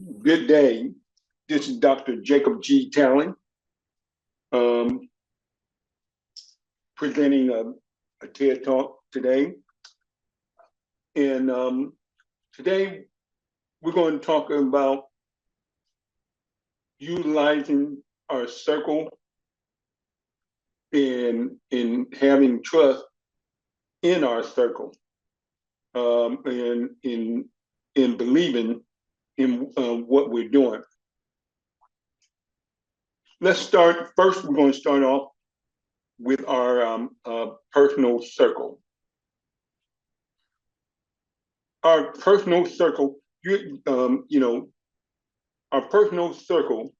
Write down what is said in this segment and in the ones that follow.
Good day. This is Dr. Jacob G. Talley, um, presenting a TED Talk today. And today we're going to talk about utilizing our circle and having trust in our circle, and in believing in what we're doing. Let's start. First, we're going to start off with our personal circle. Our personal circle, our personal circle,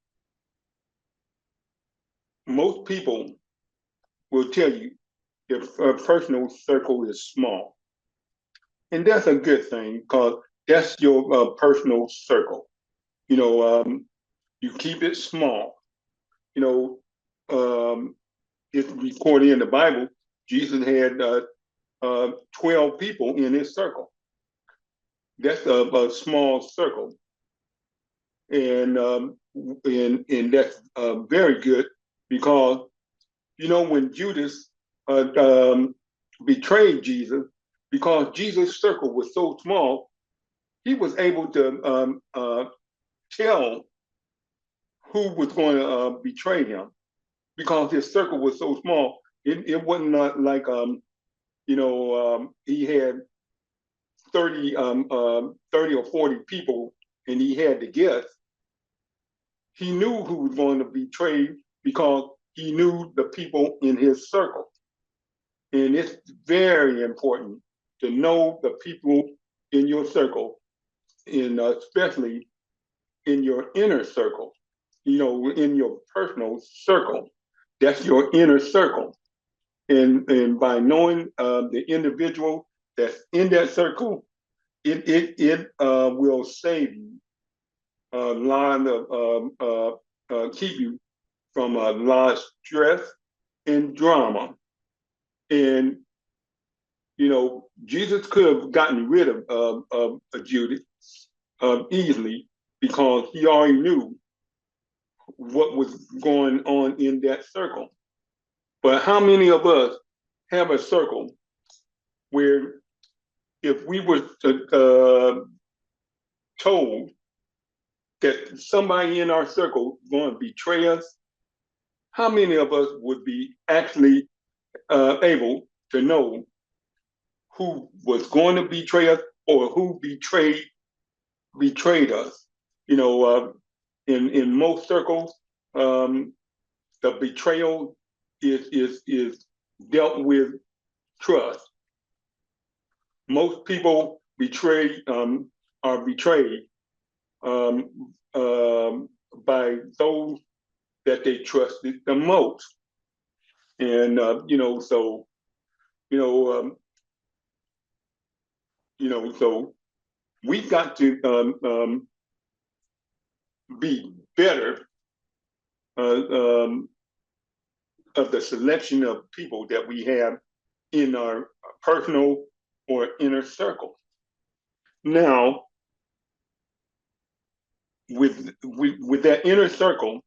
most people will tell you if a personal circle is small. And that's a good thing because that's your personal circle. You know, you keep it small. You know, it's recorded in the Bible, Jesus had 12 people in his circle. That's a small circle. And that's very good because when Judas betrayed Jesus, because Jesus' circle was so small, he was able to tell who was going to betray him because his circle was so small. It wasn't not like he had 30 or 40 people and he had to guess. He knew who was going to betray because he knew the people in his circle. And it's very important to know the people in your circle, and especially in your inner circle, in your personal circle. That's your inner circle. And by knowing the individual that's in that circle, it will save you a lot of keep you from a lot of stress and drama. And Jesus could have gotten rid of Judas easily because he already knew what was going on in that circle. But how many of us have a circle where if we were told that somebody in our circle is going to betray us, how many of us would be actually able to know who was going to betray us or who betrayed us? In most circles, the betrayal is dealt with trust. Most people are betrayed um, by those that they trusted the most, and so you know um, so we've got to be better uh, um, of the selection of people that we have in our personal or inner circle. Now, with that inner circle,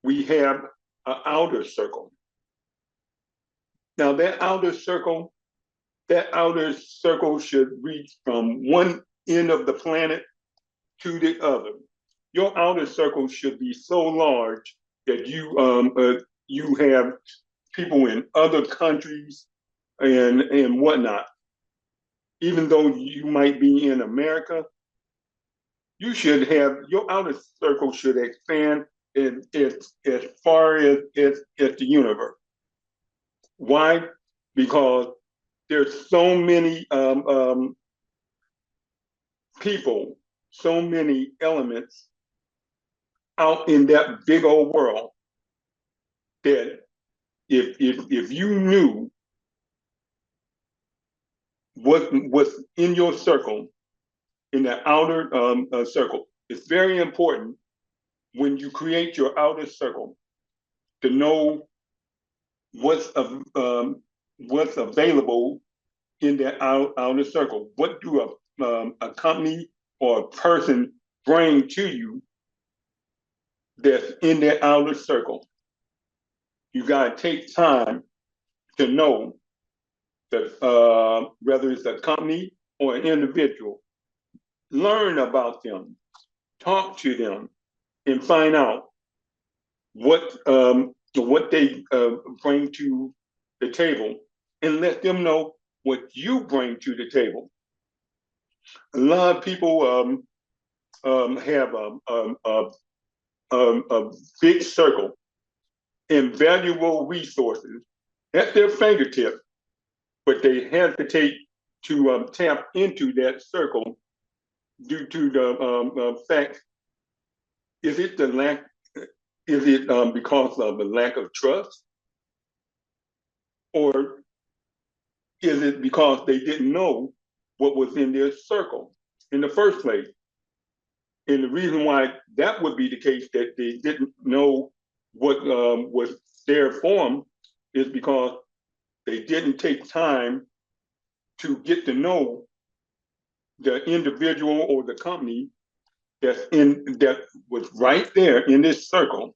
we have an outer circle. Now, that outer circle should reach from one end of the planet to the other. Your outer circle should be so large that you have people in other countries and whatnot. Even though you might be in America, you should have your outer circle should expand as far as the universe. Why? Because there's so many people, so many elements out in that big old world that if you knew what's in your circle, in the outer circle, it's very important when you create your outer circle to know what's available in that outer circle. What do a company or a person bring to you that's in that outer circle. You got to take time to know that whether it's a company or an individual, learn about them, talk to them, and find out what they bring to the table, and let them know what you bring to the table. A lot of people have a big circle, invaluable resources at their fingertips, but they hesitate to tap into that circle due to the fact, is it the lack, is it because of the lack of trust, or is it because they didn't know what was in their circle in the first place? And the reason why that would be the case, that they didn't know what was there for them, is because they didn't take time to get to know the individual or the company that was right there in this circle.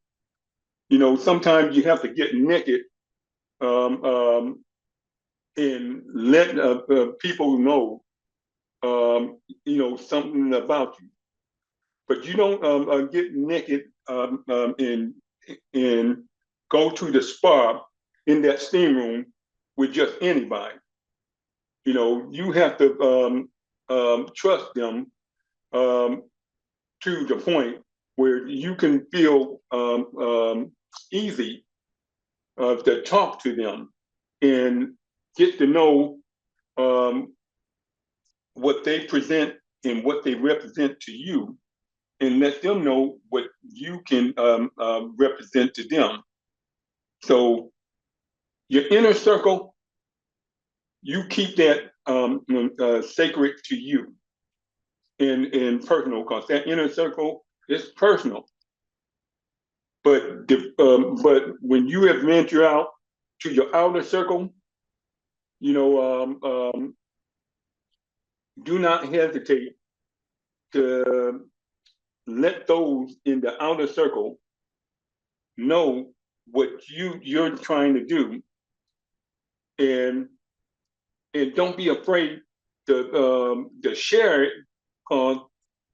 You know, sometimes you have to get naked um, um, and let people know, something about you. But you don't get naked and go to the spa in that steam room with just anybody. You know, you have to trust them um, to the point where you can feel easy to talk to them and get to know um, what they present and what they represent to you, and let them know what you can represent to them. So your inner circle, you keep that sacred to you and personal, because that inner circle is personal. But when you have ventured out to your outer circle, you know, do not hesitate to let those in the outer circle know what you're trying to do, and don't be afraid to share it. Because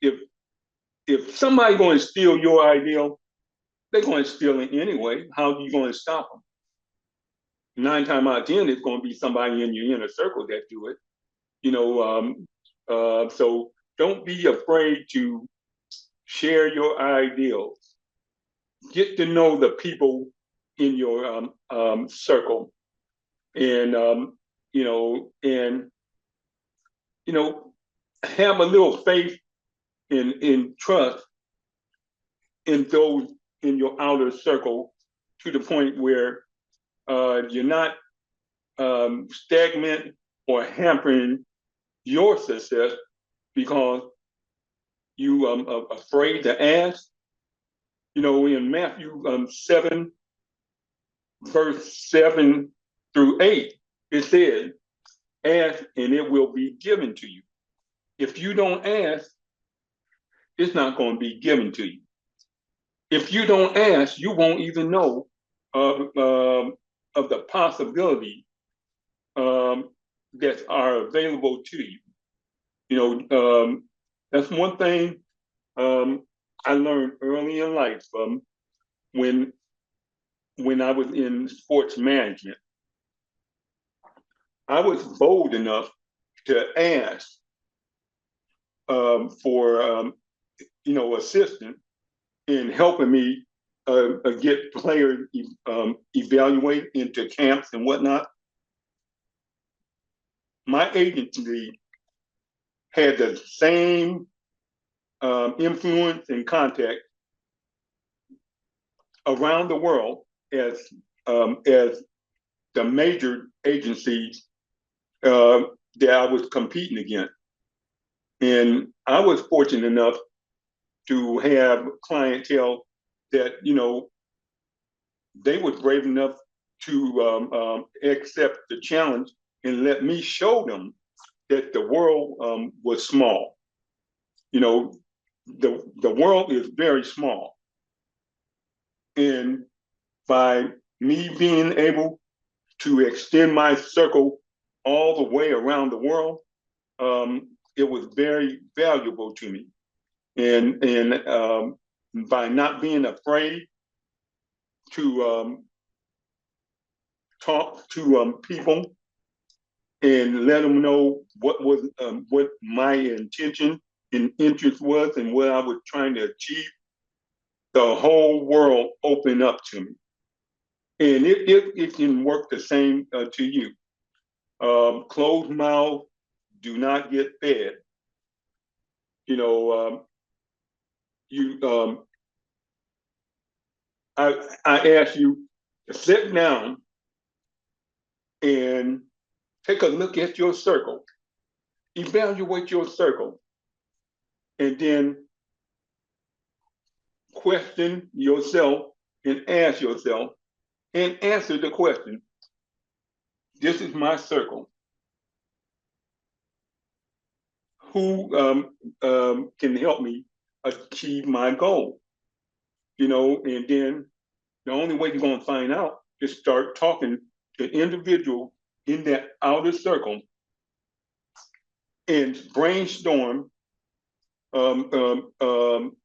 if somebody's going to steal your ideal, they're going to steal it anyway. How are you going to stop them? 9 times out of 10, it's going to be somebody in your inner circle that do it. You know, so don't be afraid to share your ideals. Get to know the people in your circle, and and have a little faith in trust in those in your outer circle, to the point where you're not stagnant or hampering your success because you are afraid to ask. You know, in Matthew 7, verse 7 through 8, it says, ask and it will be given to you. If you don't ask, it's not going to be given to you. If you don't ask, you won't even know of the possibility that are available to you. You know, that's one thing I learned early in life, when I was in sports management. I was bold enough to ask for assistance in helping me get players evaluated into camps and whatnot. My agency had the same influence and contact around the world as the major agencies that I was competing against. And I was fortunate enough to have clientele that, they were brave enough to accept the challenge and let me show them that the world was small. You know, the world is very small, and by me being able to extend my circle all the way around the world, it was very valuable to me. And by not being afraid to talk to people and let them know what my intention and interest was and what I was trying to achieve, the whole world opened up to me. And it can work the same to you. Closed mouth do not get fed. You know, you I ask you to sit down and take a look at your circle, evaluate your circle, and then question yourself and ask yourself and answer the question, this is my circle. Who can help me achieve my goal? You know, and then the only way you're going to find out is start talking to individuals in that outer circle and brainstorm um, um, um,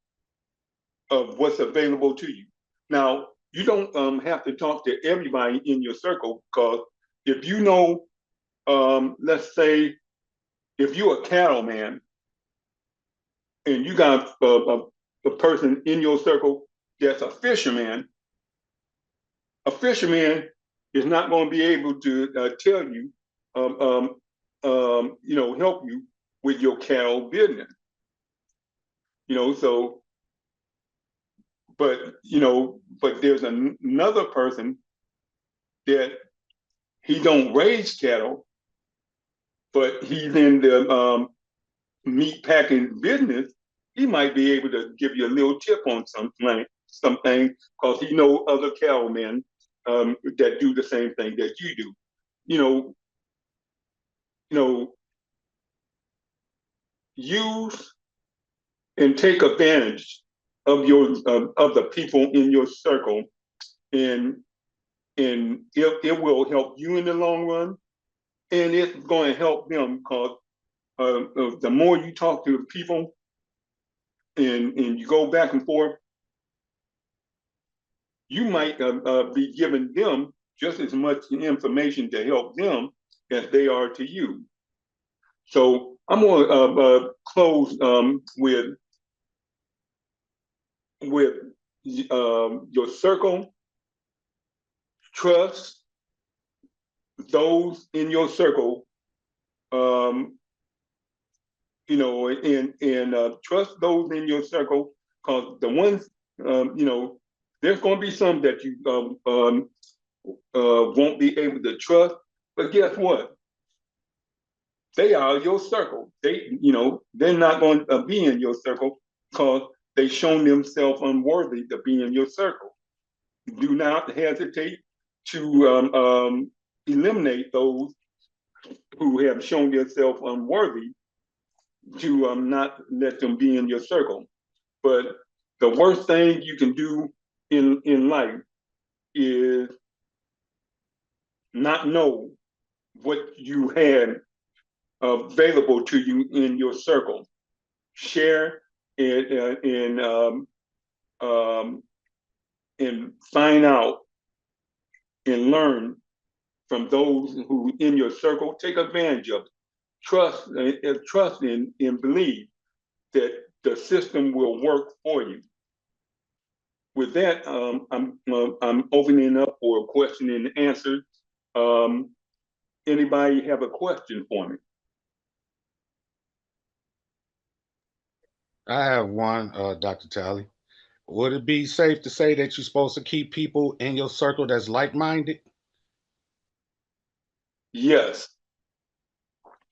of what's available to you. Now, you don't have to talk to everybody in your circle because if you know, let's say, if you're a cattleman and you got a person in your circle that's a fisherman is not going to be able to tell you, help you with your cattle business. You know, so, but there's another person that he don't raise cattle, but he's in the meat packing business. He might be able to give you a little tip on something because he know other cattlemen that do the same thing that you do. You know, you know, use and take advantage of of the people in your circle, and it will help you in the long run, and it's going to help them because the more you talk to people and you go back and forth, you might be giving them just as much information to help them as they are to you. So I'm going to close with your circle, trust those in your circle, um, and trust those in your circle because the ones, there's going to be some that you won't be able to trust. But guess what? They are your circle. They're not going to be in your circle because they've shown themselves unworthy to be in your circle. Do not hesitate to eliminate those who have shown themselves unworthy to not let them be in your circle. But the worst thing you can do in life is not know what you had available to you in your circle. Share um, and find out and learn from those who in your circle. Take advantage of it. Trust and believe that the system will work for you. With that, I'm opening up for a question and answer. Um, Anybody have a question for me? I have one, Dr. Talley. Would it be safe to say that you're supposed to keep people in your circle that's like-minded? Yes,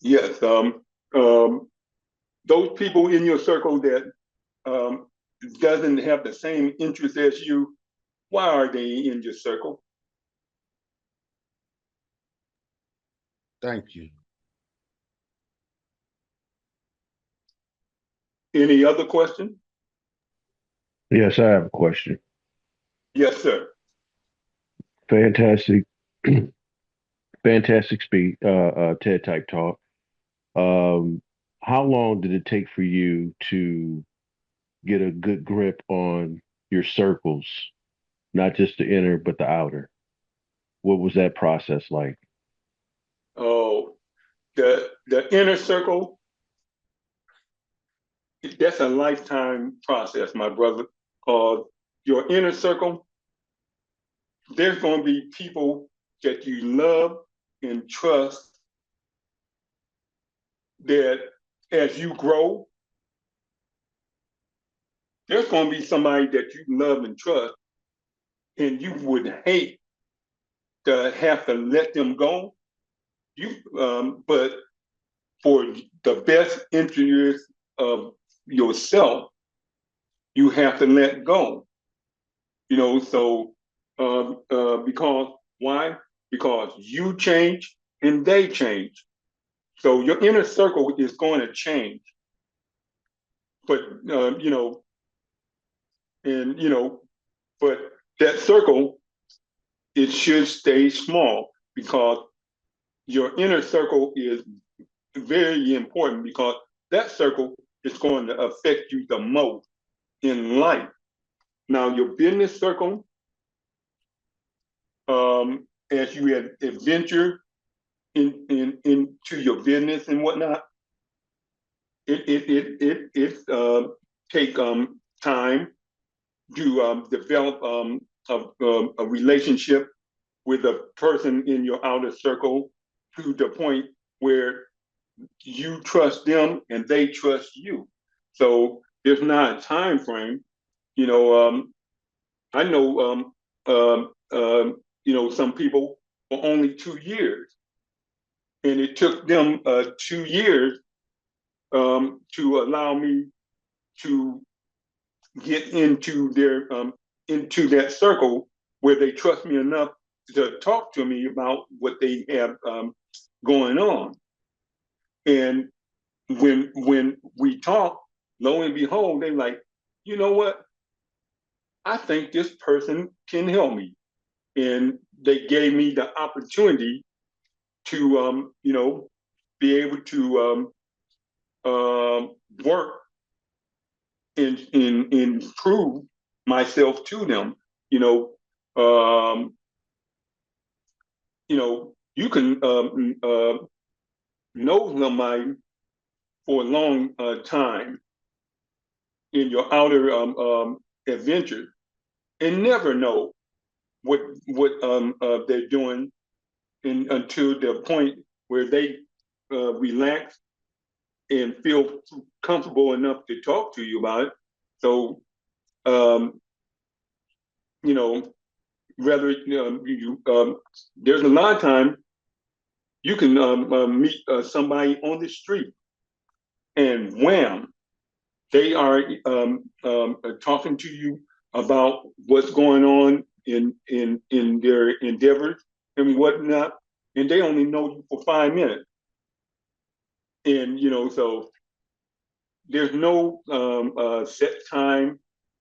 yes. Um, those people in your circle that um, doesn't have the same interest as you, why are they in your circle? Thank you. Any other question? Yes, I have a question. Yes, sir. Fantastic, fantastic speak, TED type talk. Um, how long did it take for you to get a good grip on your circles, not just the inner, but the outer? What was that process like? Oh, the inner circle, that's a lifetime process, my brother. Your inner circle, there's going to be people that you love and trust that as you grow, there's going to be somebody that you love and trust, and you would hate to have to let them go. But for the best interest of yourself, you have to let go. So because why? Because you change and they change. So your inner circle is going to change, but and but that circle, it should stay small because your inner circle is very important because that circle is going to affect you the most in life. Now, your business circle, as you adventure into your business and whatnot, it take time to develop a relationship with a person in your outer circle to the point where you trust them and they trust you. So there's not a time frame. You know, I know, some people for only 2 years, and it took them 2 years to allow me to get into that circle where they trust me enough to talk to me about what they have going on. And when we talk, lo and behold, they're like, you know what? I think this person can help me. And they gave me the opportunity to, be able to work and improve myself to them. You know, um, you can know somebody for a long time in your outer adventures and never know what they're doing until the point where they relax and feel comfortable enough to talk to you about it. So, um, you know, whether there's a lot of time you can meet somebody on the street and wham, they are talking to you about what's going on in their endeavors and whatnot, and they only know you for 5 minutes. And so there's no set time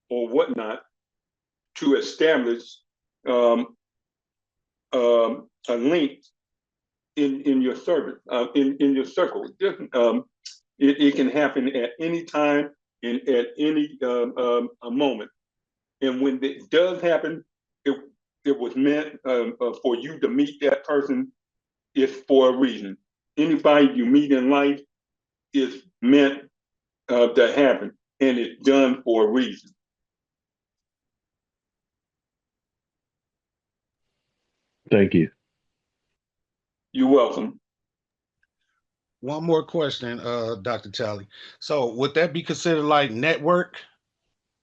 or whatnot to establish um, a link in your service, in your circle. It can happen at any time and at any a moment. And when it does happen, it it was meant for you to meet that person is for a reason. Anybody you meet in life is meant to happen, and it's done for a reason. Thank you. You're welcome. One more question, Dr. Talley. So would that be considered like network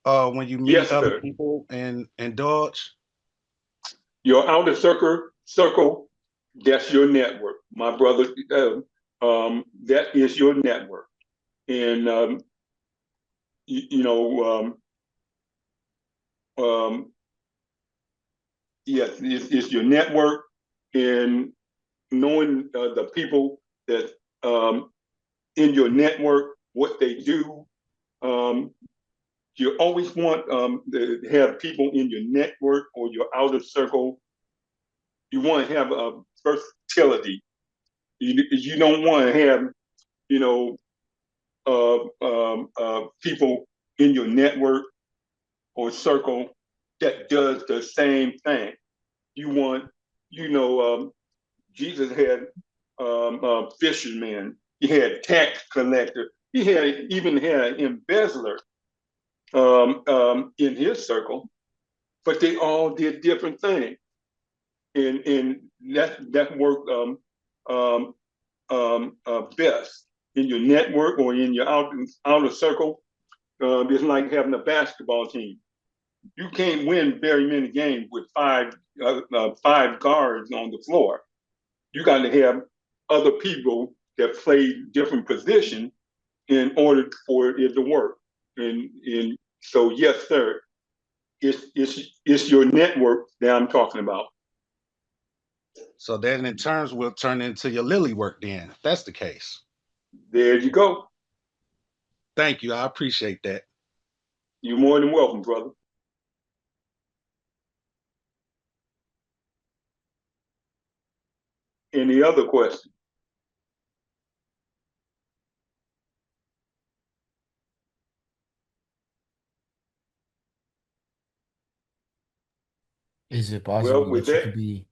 when you meet Yes, other sir. people and indulge? Your outer circle, that's your network, my brother. That is your network, and you, you know, yes, it's your network, and knowing the people that in your network, what they do, you always want to have people in your network or your outer circle. You want to have versatility. You don't want to have, you know, people in your network or circle that does the same thing. You want, you know, Jesus had fishermen. He had tax collector. He even had an embezzler in his circle, but they all did different things, and that worked best in your network or in your outer circle. It's like having a basketball team. You can't win very many games with five guards on the floor. You got to have other people that play different positions in order for it to work. And so, yes, sir, it's your network that I'm talking about. So then in terms will turn into your lily work then, if that's the case. There you go. Thank you. I appreciate that. You're more than welcome, brother. Any other questions? Is it Well, possible with that you that, could be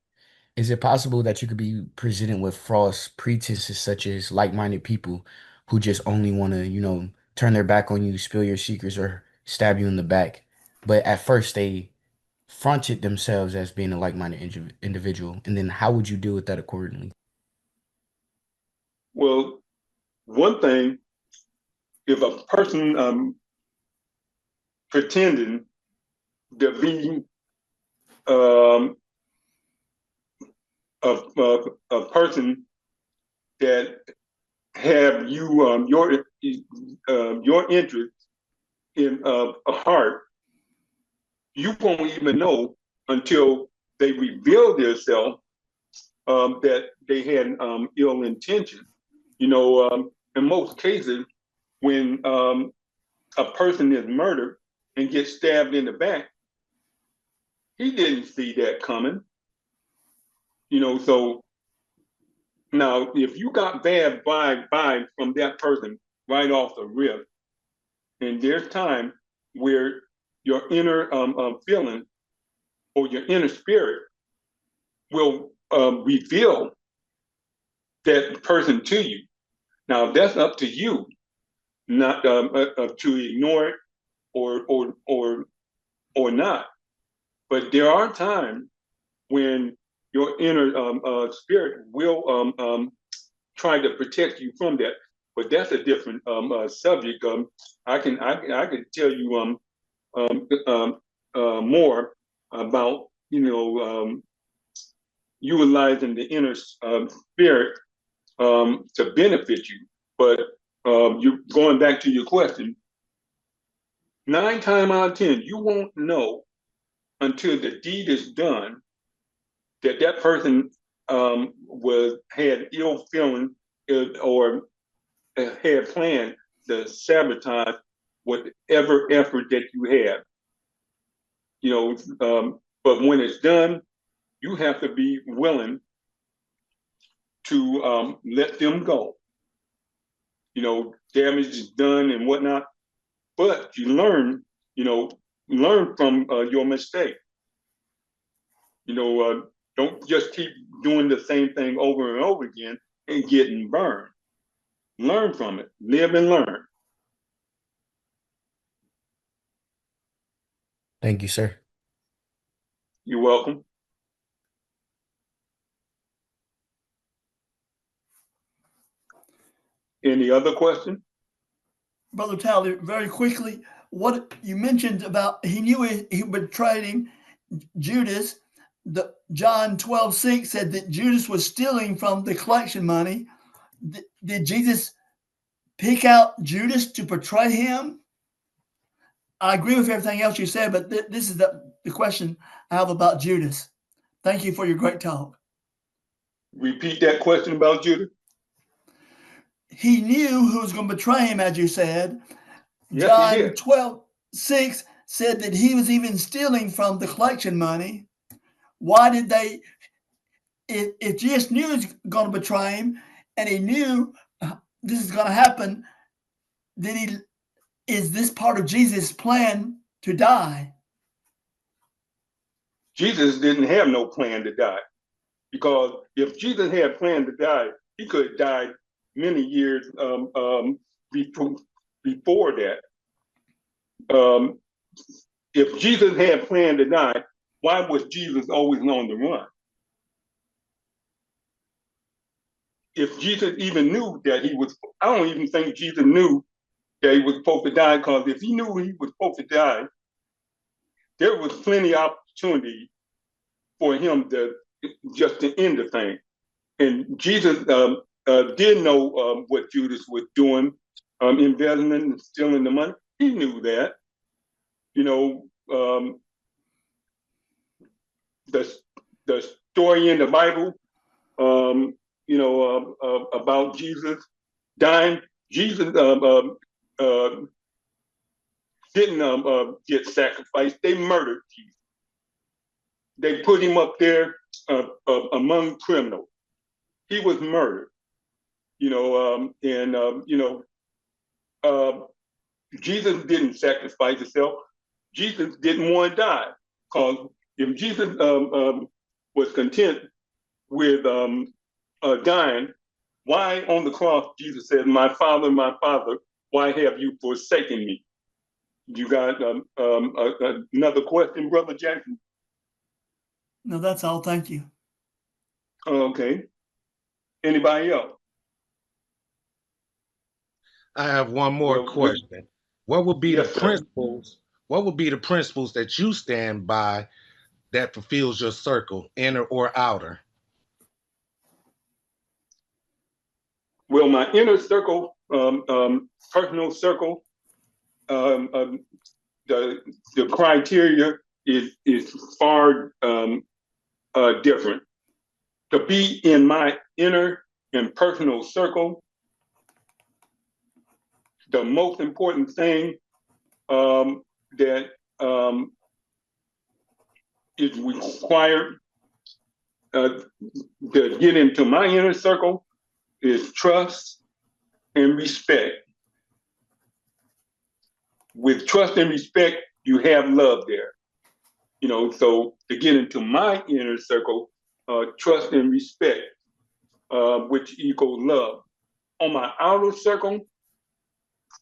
is it possible that you could be presented with false pretenses such as like-minded people who just only want to, turn their back on you, spill your secrets, or stab you in the back? But at first they fronted themselves as being a like-minded individual. And then how would you deal with that accordingly? well, one thing, if a person pretending to be um, a person that have you your interest in a heart, you won't even know until they reveal themselves that they had ill intention. In most cases, when a person is murdered and gets stabbed in the back, he didn't see that coming. So now if you got bad vibes from that person right off the rip, and there's time where your inner feeling or your inner spirit will reveal that person to you. Now that's up to you, not to ignore it or not. But there are times when your inner spirit will try to protect you from that. But that's a different subject. I can tell you more about utilizing the inner spirit to benefit you. But you going back to your question, 9 times out of 10, you won't know until the deed is done that person had ill feeling or had planned to sabotage whatever effort that you have. But when it's done, you have to be willing to let them go. Damage is done and whatnot, but you learn from your mistake. Don't just keep doing the same thing over and over again and getting burned. Learn from it. Live and learn. Thank you, sir. You're welcome. Any other question? Brother Talley, very quickly, what you mentioned about he knew he betrayed him, Judas. John 12:6 said that Judas was stealing from the collection money. Did Jesus pick out Judas to betray him? I agree with everything else you said, but this is the question I have about Judas. Thank you for your great talk. Repeat that question about Judas. He knew who was going to betray him, as you said. Yes, he John did. 12:6 said that he was even stealing from the collection money. Why did they, if Jesus knew he was going to betray him and he knew this is going to happen, then is this part of Jesus' plan to die? Jesus didn't have no plan to die, because if Jesus had planned to die, he could have died many years before that. If Jesus had planned to die, why was Jesus always on the run? If Jesus even knew that he was, I don't even think Jesus knew that he was supposed to die, because if he knew he was supposed to die, there was plenty of opportunity for him to just to end the thing. And Jesus did know what Judas was doing, embezzling and stealing the money. He knew that. You know, the story in the Bible, about Jesus dying. Jesus didn't get sacrificed. They murdered Jesus. They put him up there among criminals. He was murdered. Jesus didn't sacrifice himself. Jesus didn't want to die, because if Jesus was content with dying, why on the cross Jesus said, my Father, why have you forsaken me?" You got another question, Brother Jackson? No, that's all. Thank you. Okay. Anybody else? I have one more question. What would be yes, the principles? What would be the principles that you stand by that fulfills your circle, inner or outer? Well, my inner circle, personal circle, the criteria is far different. To be in my inner and personal circle, the most important thing that is required to get into my inner circle is trust and respect. With trust and respect, you have love there. So to get into my inner circle, trust and respect, which equals love. On my outer circle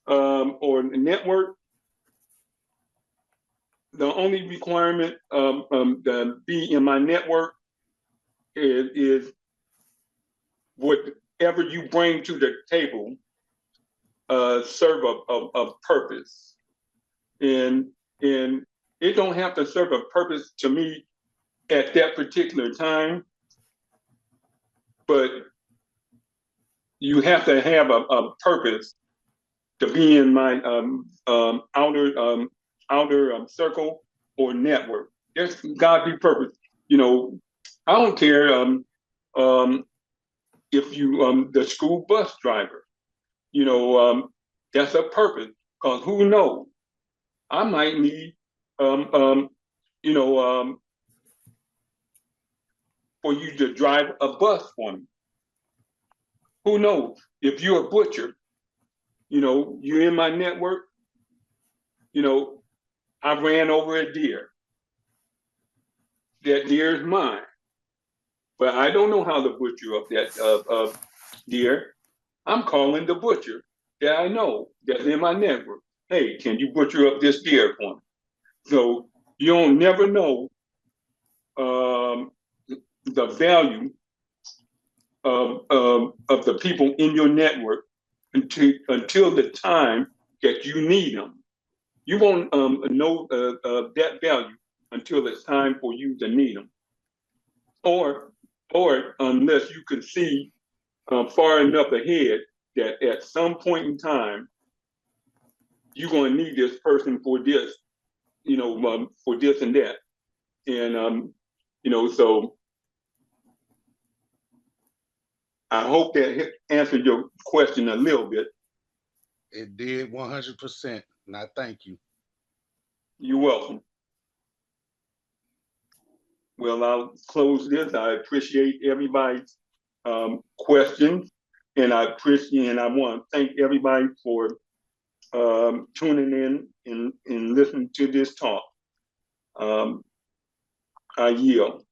or network, the only requirement to be in my network is whatever you bring to the table serve a purpose. And it don't have to serve a purpose to me at that particular time, but you have to have a purpose to be in my outer circle or network. There's got to be purpose. I don't care if you the school bus driver. That's a purpose, because who knows? I might need for you to drive a bus for me. Who knows? If you're a butcher, you're in my network, I ran over a deer. That deer is mine. But I don't know how to butcher up that deer. I'm calling the butcher that I know that's in my network. Hey, can you butcher up this deer for me? So you don't never know the value of the people in your network until the time that you need them. You won't know that value until it's time for you to need them, or unless you can see far enough ahead that at some point in time you're going to need this person for this, for this and that, and so I hope that answered your question a little bit. It did 100%. And I thank you. You're welcome. Well, I'll close this. I appreciate everybody's questions, and I want to thank everybody for tuning in and listening to this talk. I yield.